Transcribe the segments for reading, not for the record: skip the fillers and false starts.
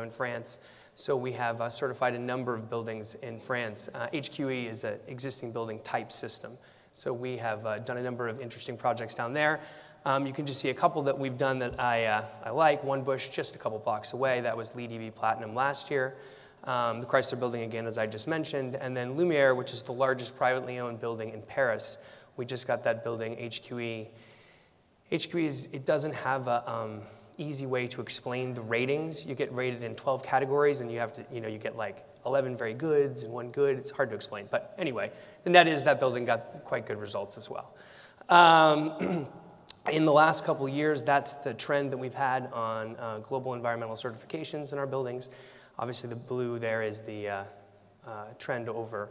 in France. So we have certified a number of buildings in France. HQE is an existing building type system. So we have done a number of interesting projects down there. You can just see a couple that we've done that I like. One Bush, just a couple blocks away. That was LEED EV Platinum last year. The Chrysler Building, again, as I just mentioned. And then Lumiere, which is the largest privately owned building in Paris. We just got that building, HQE. HQE it doesn't have a easy way to explain the ratings. You get rated in 12 categories, and you have to, you get like 11 very goods and 1 good. It's hard to explain. But anyway, the net is that building got quite good results as well. In the last couple of years, that's the trend that we've had on global environmental certifications in our buildings. Obviously, the blue there is the trend over,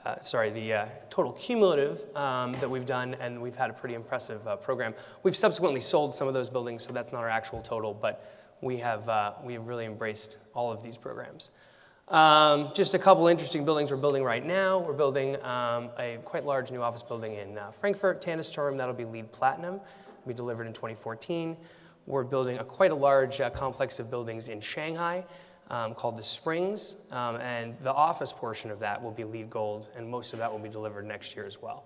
the total cumulative that we've done, and we've had a pretty impressive program. We've subsequently sold some of those buildings, so that's not our actual total, but we have really embraced all of these programs. Just a couple interesting buildings we're building right now. We're building a quite large new office building in Frankfurt, Tannisturm. That'll be LEED Platinum. It'll be delivered in 2014. We're building quite a large complex of buildings in Shanghai called the Springs, and the office portion of that will be LEED Gold, and most of that will be delivered next year as well.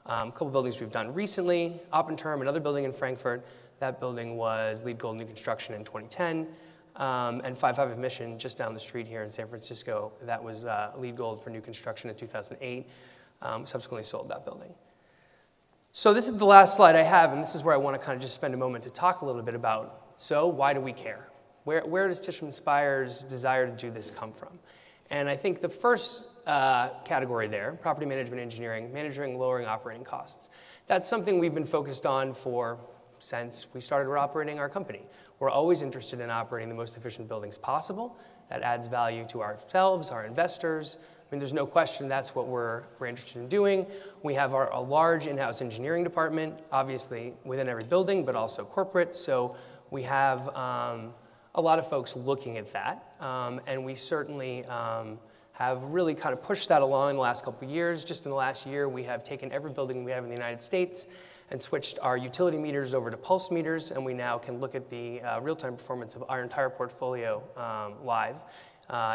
A couple buildings we've done recently, Oppenturm, another building in Frankfurt. That building was LEED Gold new construction in 2010. And 555 Mission, just down the street here in San Francisco, that was LEED Gold for new construction in 2008. Subsequently sold that building. So this is the last slide I have, and this is where I want to kind of just spend a moment to talk a little bit about, so why do we care? Where does Tishman Speyer's desire to do this come from? And I think the first category there, property management engineering, managing lowering operating costs. That's something we've been focused on since we started operating our company. We're always interested in operating the most efficient buildings possible. That adds value to ourselves, our investors. I mean, there's no question that's what we're interested in doing. We have a large in-house engineering department, obviously within every building, but also corporate. So we have a lot of folks looking at that. And we certainly have really kind of pushed that along in the last couple of years. Just in the last year, we have taken every building we have in the United States and switched our utility meters over to pulse meters, and we now can look at the real-time performance of our entire portfolio live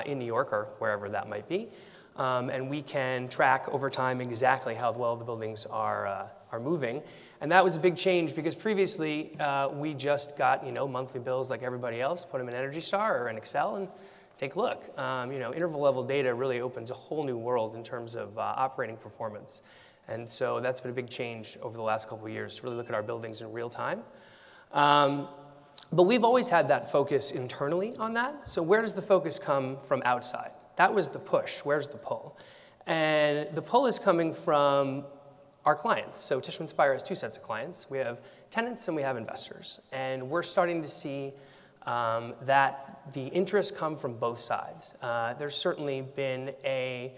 in New York or wherever that might be. And we can track over time exactly how well the buildings are moving. And that was a big change because previously we just got monthly bills like everybody else, put them in Energy Star or in Excel and take a look. Interval level data really opens a whole new world in terms of operating performance. And so that's been a big change over the last couple of years to really look at our buildings in real time. But we've always had that focus internally on that. So where does the focus come from outside? That was the push. Where's the pull? And the pull is coming from our clients. So Tishman Speyer has 2 sets of clients. We have tenants and we have investors. And we're starting to see that the interest come from both sides. There's certainly been a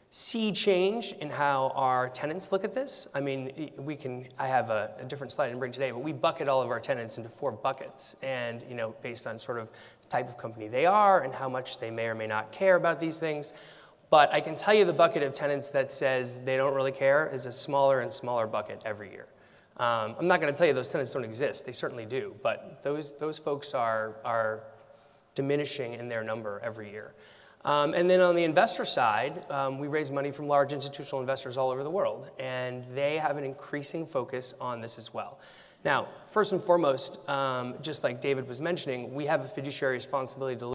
sea change in how our tenants look at this. I mean, I have a different slide I didn't bring today, but we bucket all of our tenants into 4 buckets, and based on sort of the type of company they are and how much they may or may not care about these things. But I can tell you the bucket of tenants that says they don't really care is a smaller and smaller bucket every year. I'm not going to tell you those tenants don't exist. They certainly do, but those folks are diminishing in their number every year. And then on the investor side, we raise money from large institutional investors all over the world, and they have an increasing focus on this as well. Now, first and foremost, just like David was mentioning, we have a fiduciary responsibility to